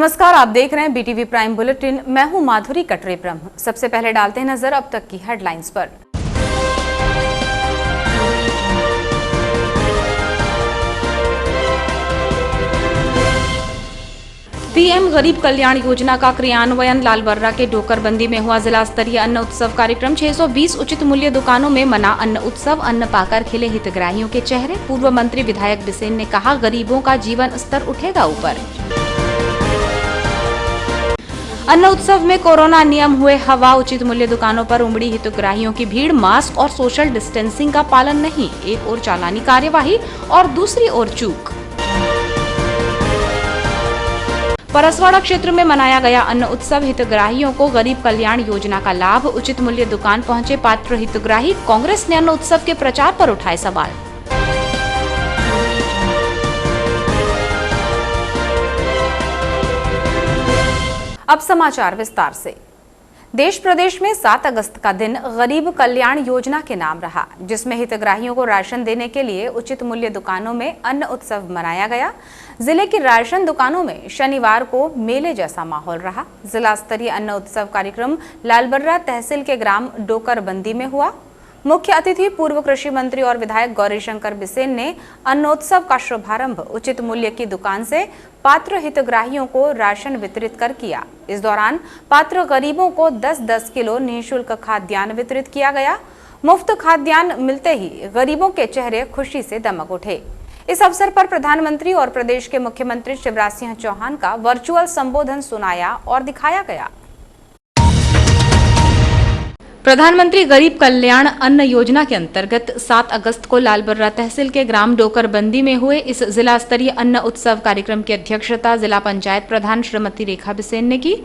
नमस्कार, आप देख रहे हैं बीटीवी प्राइम बुलेटिन। मैं हूं माधुरी कटरे ब्रह्म। सबसे पहले डालते हैं नजर अब तक की हेडलाइंस पर। पीएम गरीब कल्याण योजना का क्रियान्वयन। लालबर्रा के डोकरबंदी में हुआ जिला स्तरीय अन्न उत्सव कार्यक्रम। 620 उचित मूल्य दुकानों में मना अन्न उत्सव। अन्न पाकर खिले हितग्राहियों के चेहरे। पूर्व मंत्री विधायक बिसेन ने कहा, गरीबों का जीवन स्तर उठेगा ऊपर। अन्न उत्सव में कोरोना नियम हुए हवा। उचित मूल्य दुकानों पर उमड़ी हितग्राहियों की भीड़। मास्क और सोशल डिस्टेंसिंग का पालन नहीं। एक ओर चालानी कार्यवाही और दूसरी ओर चूक। परसवाड़ा क्षेत्र में मनाया गया अन्न उत्सव। हितग्राहियों को गरीब कल्याण योजना का लाभ। उचित मूल्य दुकान पहुंचे पात्र हितग्राही। कांग्रेस ने अन्न उत्सव के प्रचार पर उठाए सवाल। अब समाचार विस्तार से। देश प्रदेश में 7 अगस्त का दिन गरीब कल्याण योजना के नाम रहा, जिसमें हितग्राहियों को राशन देने के लिए उचित मूल्य दुकानों में अन्न उत्सव मनाया गया। जिले की राशन दुकानों में शनिवार को मेले जैसा माहौल रहा। जिला स्तरीय अन्न उत्सव कार्यक्रम लालबर्रा तहसील के ग्राम डोकरबंदी में हुआ। मुख्य अतिथि पूर्व कृषि मंत्री और विधायक गौरीशंकर बिसेन ने अन्नोत्सव का शुभारंभ उचित मूल्य की दुकान से पात्र हितग्राहियों को राशन वितरित कर किया। इस दौरान पात्र गरीबों को 10-10 किलो निःशुल्क खाद्यान्न वितरित किया गया। मुफ्त खाद्यान्न मिलते ही गरीबों के चेहरे खुशी से दमक उठे। इस अवसर पर प्रधानमंत्री और प्रदेश के मुख्यमंत्री शिवराज सिंह चौहान का वर्चुअल संबोधन सुनाया और दिखाया गया। प्रधानमंत्री गरीब कल्याण अन्न योजना के अंतर्गत 7 अगस्त को लालबर्रा तहसील के ग्राम डोकरबंदी में हुए इस जिला स्तरीय अन्न उत्सव कार्यक्रम की अध्यक्षता जिला पंचायत प्रधान श्रीमती रेखा बिसेन ने की।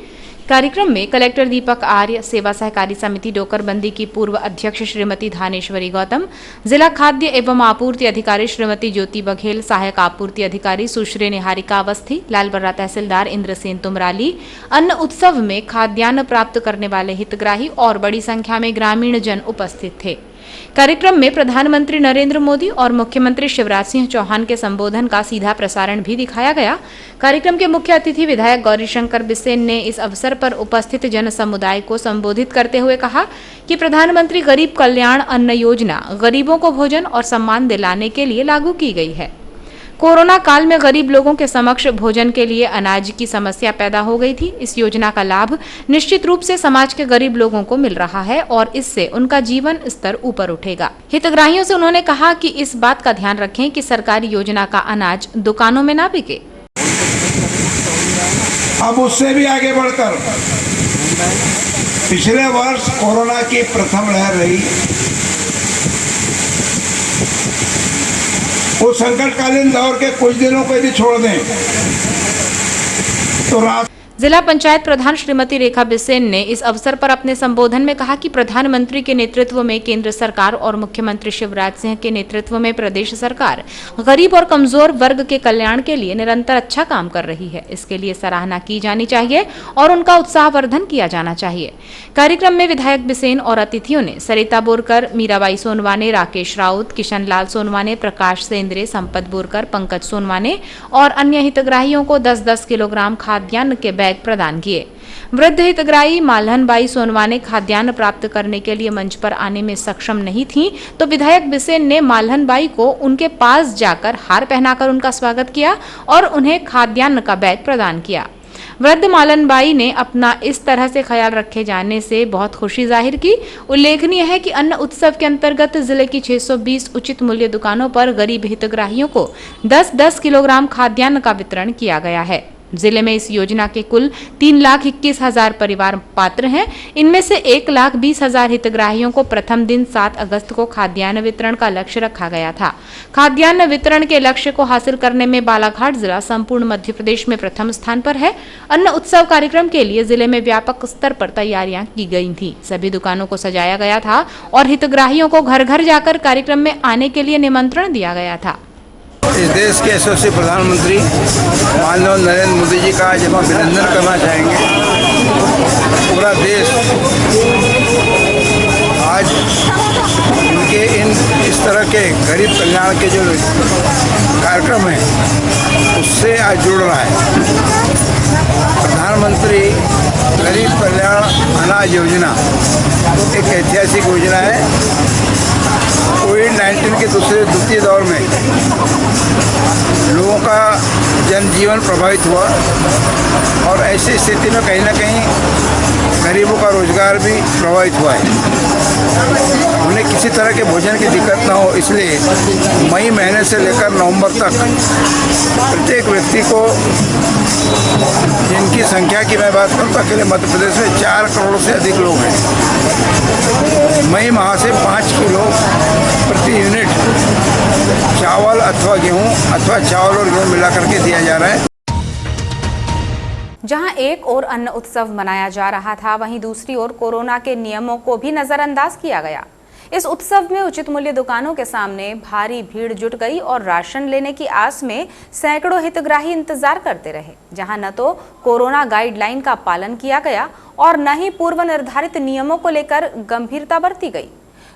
कार्यक्रम में कलेक्टर दीपक आर्य, सेवा सहकारी समिति डोकरबंदी की पूर्व अध्यक्ष श्रीमती धानेश्वरी गौतम, जिला खाद्य एवं आपूर्ति अधिकारी श्रीमती ज्योति बघेल, सहायक आपूर्ति अधिकारी सुश्री निहारिका अवस्थी, लालबर्रा तहसीलदार इंद्रसेन तुमराली, अन्न उत्सव में खाद्यान्न प्राप्त करने वाले हितग्राही और बड़ी संख्या में ग्रामीण जन उपस्थित थे। कार्यक्रम में प्रधानमंत्री नरेंद्र मोदी और मुख्यमंत्री शिवराज सिंह चौहान के संबोधन का सीधा प्रसारण भी दिखाया गया। कार्यक्रम के मुख्य अतिथि विधायक गौरीशंकर बिसेन ने इस अवसर पर उपस्थित जन समुदाय को संबोधित करते हुए कहा कि प्रधानमंत्री गरीब कल्याण अन्न योजना गरीबों को भोजन और सम्मान दिलाने के लिए लागू की गई है। कोरोना काल में गरीब लोगों के समक्ष भोजन के लिए अनाज की समस्या पैदा हो गई थी। इस योजना का लाभ निश्चित रूप से समाज के गरीब लोगों को मिल रहा है और इससे उनका जीवन स्तर ऊपर उठेगा। हितग्राहियों से उन्होंने कहा कि इस बात का ध्यान रखें कि सरकारी योजना का अनाज दुकानों में ना बिके। अब उससे भी आगे बढ़कर पिछले वर्ष कोरोना की प्रथम लहर रही। वो संकटकालीन दौर के कुछ दिनों को यदि छोड़ दें तो जिला पंचायत प्रधान श्रीमती रेखा बिसेन ने इस अवसर पर अपने संबोधन में कहा कि प्रधानमंत्री के नेतृत्व में केंद्र सरकार और मुख्यमंत्री शिवराज सिंह के नेतृत्व में प्रदेश सरकार गरीब और कमजोर वर्ग के कल्याण के लिए निरंतर अच्छा काम कर रही है। इसके लिए सराहना की जानी चाहिए और उनका उत्साहवर्धन किया जाना चाहिए। कार्यक्रम में विधायक बिसेन और अतिथियों ने सरिता बोरकर, मीराबाई सोनवाने, राकेश राउत, किशन लाल सोनवाने, प्रकाश सेंद्रे, संपत बोरकर, पंकज सोनवाने और अन्य हितग्राहियों को 10-10 किलोग्राम खाद्यान्न के बैग प्रदान किए। वृद्ध हितग्राही मालहनबाई सोनवाने खाद्यान्न प्राप्त करने के लिए मंच पर आने में सक्षम नहीं थीं, तो विधायक बिसेन ने मालहनबाई को उनके पास जाकर हार पहनाकर उनका स्वागत किया और उन्हें खाद्यान्न का बैग प्रदान किया। वृद्ध मालनबाई ने अपना इस तरह से ख्याल रखे जाने से बहुत खुशी जाहिर की। उल्लेखनीय है कि अन्न उत्सव के अंतर्गत जिले की 620 उचित मूल्य दुकानों पर गरीब हितग्राहियों को 10-10 किलोग्राम खाद्यान्न का वितरण किया गया है। जिले में इस योजना के कुल 3,21,000 परिवार पात्र हैं। इनमें से 1,20,000 हितग्राहियों को प्रथम दिन 7 अगस्त को खाद्यान्न वितरण का लक्ष्य रखा गया था। खाद्यान्न वितरण के लक्ष्य को हासिल करने में बालाघाट जिला संपूर्ण मध्य प्रदेश में प्रथम स्थान पर है। अन्न उत्सव कार्यक्रम के लिए जिले में व्यापक स्तर पर तैयारियां की गई थी। सभी दुकानों को सजाया गया था और हितग्राहियों को घर घर जाकर कार्यक्रम में आने के लिए निमंत्रण दिया गया था। इस देश के यशस्वी प्रधानमंत्री माननीय नरेंद्र मोदी जी का जब हम अभिनंदन करना चाहेंगे। पूरा देश आज इनके इस तरह के गरीब कल्याण के जो कार्यक्रम हैं उससे आज जुड़ रहा है। प्रधानमंत्री गरीब कल्याण अनाज योजना एक ऐतिहासिक योजना है। कोविड-19 के द्वितीय दौर में लोगों का जनजीवन प्रभावित हुआ और ऐसी स्थिति में कहीं ना कहीं गरीबों का रोजगार भी प्रभावित हुआ है। उन्हें किसी तरह के भोजन की दिक्कत ना हो, इसलिए मई महीने से लेकर नवंबर तक प्रत्येक व्यक्ति को, जिनकी संख्या की मैं बात करूँ तो अकेले मध्य प्रदेश में 4 करोड़ से अधिक लोग हैं, मई माह से 5 किलो प्रति यूनिट चावल अथवा गेहूँ अथवा चावल और गेहूँ मिला करके दिया जा रहा है। जहां एक और अन्न उत्सव मनाया जा रहा था, वहीं दूसरी ओर कोरोना के नियमों को भी नजरअंदाज किया गया। इस उत्सव में उचित मूल्य दुकानों के सामने भारी भीड़ जुट गई और राशन लेने की आस में सैकड़ों हितग्राही इंतजार करते रहे, जहां न तो कोरोना गाइडलाइन का पालन किया गया और न ही पूर्व निर्धारित नियमों को लेकर गंभीरता बरती गई।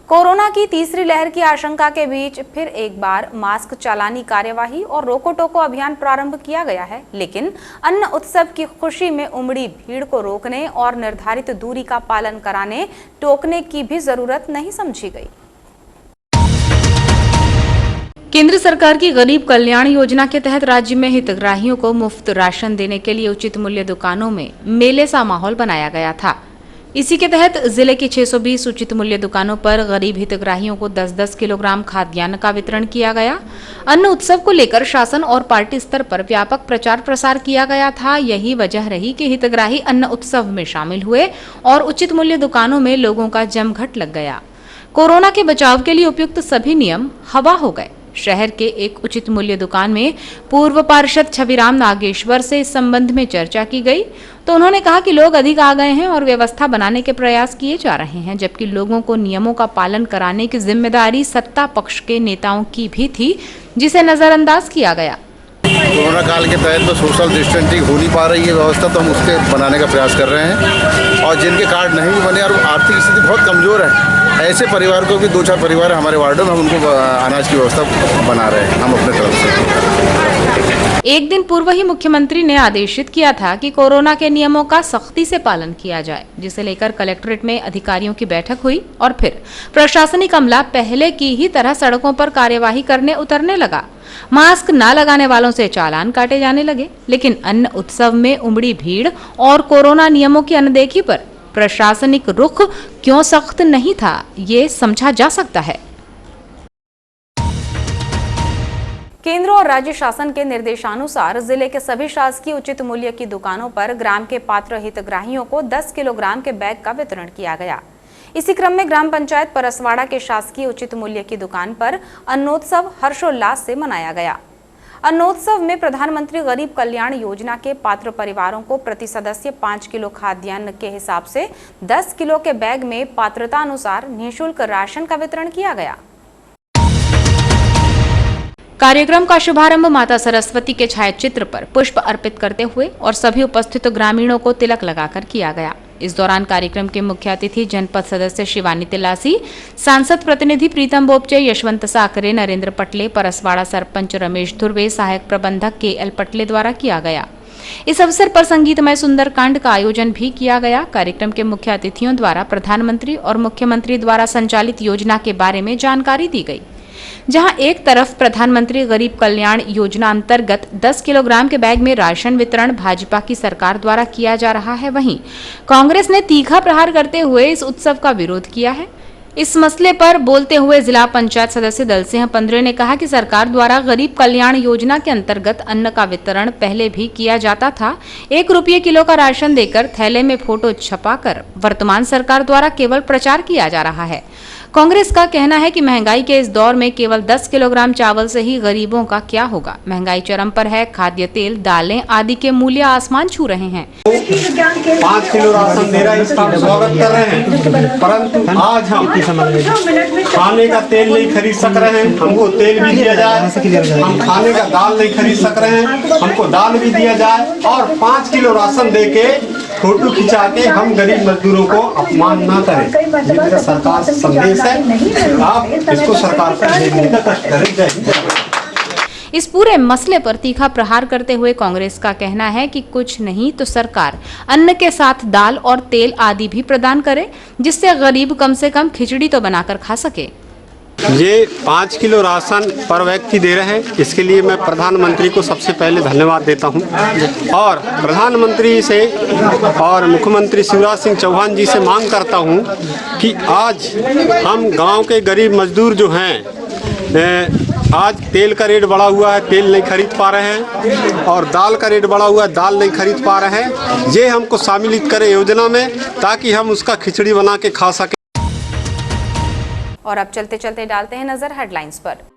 कोरोना की तीसरी लहर की आशंका के बीच फिर एक बार मास्क चालानी कार्यवाही और रोको टोको अभियान प्रारंभ किया गया है, लेकिन अन्न उत्सव की खुशी में उमड़ी भीड़ को रोकने और निर्धारित दूरी का पालन कराने टोकने की भी जरूरत नहीं समझी गई। केंद्र सरकार की गरीब कल्याण योजना के तहत राज्य में हितग्राहियों को मुफ्त राशन देने के लिए उचित मूल्य दुकानों में मेले सा माहौल बनाया गया था। इसी के तहत जिले की 620 उचित मूल्य दुकानों पर गरीब हितग्राहियों को 10-10 किलोग्राम खाद्यान्न का वितरण किया गया। अन्न उत्सव को लेकर शासन और पार्टी स्तर पर व्यापक प्रचार प्रसार किया गया था। यही वजह रही कि हितग्राही अन्न उत्सव में शामिल हुए और उचित मूल्य दुकानों में लोगों का जमघट लग गया। कोरोना के बचाव के लिए उपयुक्त सभी नियम हवा हो गए। शहर के एक उचित मूल्य दुकान में पूर्व पार्षद छविराम नागेश्वर से इस संबंध में चर्चा की गई तो उन्होंने कहा कि लोग अधिक आ गए हैं और व्यवस्था बनाने के प्रयास किए जा रहे हैं, जबकि लोगों को नियमों का पालन कराने की जिम्मेदारी सत्ता पक्ष के नेताओं की भी थी, जिसे नजरअंदाज किया गया। कोरोना काल के तहत तो सोशल डिस्टेंसिंग हो नहीं पा रही है व्यवस्था, तो हम उसके बनाने का प्रयास कर रहे हैं। और जिनके कार्ड नहीं भी बने और आर्थिक स्थिति बहुत कमज़ोर है, ऐसे परिवार को भी 2-4 परिवार हमारे वार्डों में हम उनको अनाज की व्यवस्था बना रहे हैं हम अपने तरफ से। एक दिन पूर्व ही मुख्यमंत्री ने आदेशित किया था कि कोरोना के नियमों का सख्ती से पालन किया जाए, जिसे लेकर कलेक्ट्रेट में अधिकारियों की बैठक हुई और फिर प्रशासनिक अमला पहले की ही तरह सड़कों पर कार्यवाही करने उतरने लगा। मास्क न लगाने वालों से चालान काटे जाने लगे, लेकिन अन्न उत्सव में उमड़ी भीड़ और कोरोना नियमों की अनदेखी पर प्रशासनिक रुख क्यों सख्त नहीं था, ये समझा जा सकता है। केंद्र और राज्य शासन के निर्देशानुसार जिले के सभी शासकीय उचित मूल्य की दुकानों पर ग्राम के पात्र हितग्राहियों को 10 किलोग्राम के बैग का वितरण किया गया। इसी क्रम में ग्राम पंचायत परसवाड़ा के शासकीय उचित मूल्य की दुकान पर अन्नोत्सव हर्षोल्लास से मनाया गया। अन्नोत्सव में प्रधानमंत्री गरीब कल्याण योजना के पात्र परिवारों को प्रति सदस्य 5 किलो खाद्यान्न के हिसाब से 10 किलो के बैग में पात्रता अनुसार निःशुल्क राशन का वितरण किया गया। कार्यक्रम का शुभारंभ माता सरस्वती के छायाचित्र पर पुष्प अर्पित करते हुए और सभी उपस्थित ग्रामीणों को तिलक लगाकर किया गया। इस दौरान कार्यक्रम के मुख्य अतिथि जनपद सदस्य शिवानी तिलासी, सांसद प्रतिनिधि प्रीतम बोपचे, यशवंत साकरे, नरेंद्र पटले, परसवाड़ा सरपंच रमेश धुर्वे, सहायक प्रबंधक KL पटले द्वारा किया गया। इस अवसर पर संगीतमय सुंदरकांड का आयोजन भी किया गया। कार्यक्रम के मुख्य अतिथियों द्वारा प्रधानमंत्री और मुख्यमंत्री द्वारा संचालित योजना के बारे में जानकारी दी गई। जहां एक तरफ प्रधानमंत्री गरीब कल्याण योजना अंतर्गत 10 किलोग्राम के बैग में राशन वितरण भाजपा की सरकार द्वारा किया जा रहा है, वहीं कांग्रेस ने तीखा प्रहार करते हुए इस उत्सव का विरोध किया है। इस मसले पर बोलते हुए जिला पंचायत सदस्य दलसिंह पंद्रे ने कहा कि सरकार द्वारा गरीब कल्याण योजना के अंतर्गत अन्न का वितरण पहले भी किया जाता था। 1 रुपये किलो का राशन देकर थैले में फोटो छपाकर वर्तमान सरकार द्वारा केवल प्रचार किया जा रहा है। कांग्रेस का कहना है कि महंगाई के इस दौर में केवल 10 किलोग्राम चावल से ही गरीबों का क्या होगा। महंगाई चरम पर है। खाद्य तेल, दालें आदि के मूल्य आसमान छू रहे हैं। 5 किलो राशन दे रहा है, इसका हम स्वागत कर रहे हैं, परंतु आज हम खाने का तेल नहीं खरीद सक रहे हैं, हमको तेल भी दिया जाए। हम खाने का दाल नहीं खरीद सक रहे हैं, हमको दाल भी दिया जाए। और 5 किलो राशन दे के फोटो खिंचा के हम गरीब मजदूरों को अपमान ना करें। ये मेरा सरकार से संदेश है, आप इसको सरकार पर भेजने का कष्ट करें। इस पूरे मसले पर तीखा प्रहार करते हुए कांग्रेस का कहना है कि कुछ नहीं तो सरकार अन्न के साथ दाल और तेल आदि भी प्रदान करे, जिससे गरीब कम से कम खिचड़ी तो बनाकर खा सके। ये 5 किलो राशन पर व्यक्ति दे रहे हैं, इसके लिए मैं प्रधानमंत्री को सबसे पहले धन्यवाद देता हूं और प्रधानमंत्री से और मुख्यमंत्री शिवराज सिंह चौहान जी से मांग करता हूं कि आज हम गांव के गरीब मजदूर जो हैं, आज तेल का रेट बढ़ा हुआ है, तेल नहीं खरीद पा रहे हैं और दाल का रेट बढ़ा हुआ है, दाल नहीं खरीद पा रहे हैं। ये हमको शामिल करें योजना में ताकि हम उसका खिचड़ी बना के खा सकें। और अब चलते चलते डालते हैं नजर हेडलाइंस पर।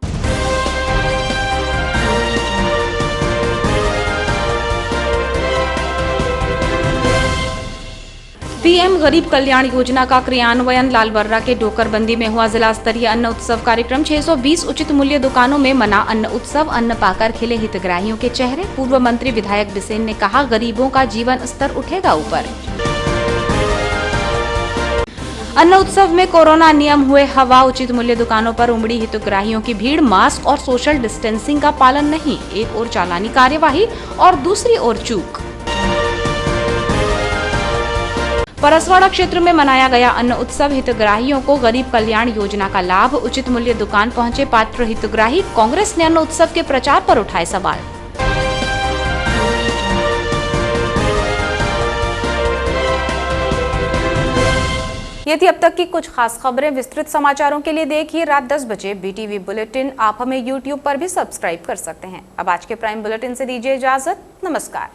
पीएम गरीब कल्याण योजना का क्रियान्वयन। लालबर्रा के डोकरबंदी में हुआ जिला स्तरीय अन्न उत्सव कार्यक्रम। 620 उचित मूल्य दुकानों में मना अन्न उत्सव। अन्न पाकर खिले हितग्राहियों के चेहरे। पूर्व मंत्री विधायक बिसेन ने कहा, गरीबों का जीवन स्तर उठेगा ऊपर। अन्न उत्सव में कोरोना नियम हुए हवा। उचित मूल्य दुकानों पर उमड़ी हितग्राहियों की भीड़। मास्क और सोशल डिस्टेंसिंग का पालन नहीं। एक ओर चालानी कार्यवाही और दूसरी ओर चूक। परसवाड़ा क्षेत्र में मनाया गया अन्न उत्सव। हितग्राहियों को गरीब कल्याण योजना का लाभ। उचित मूल्य दुकान पहुंचे पात्र हितग्राही। कांग्रेस ने अन्न उत्सव के प्रचार पर उठाए सवाल। ये थी अब तक की कुछ खास खबरें। विस्तृत समाचारों के लिए देखिए रात 10 बजे BTV बुलेटिन। आप हमें YouTube पर भी सब्सक्राइब कर सकते हैं। अब आज के प्राइम बुलेटिन से दीजिए इजाजत। नमस्कार।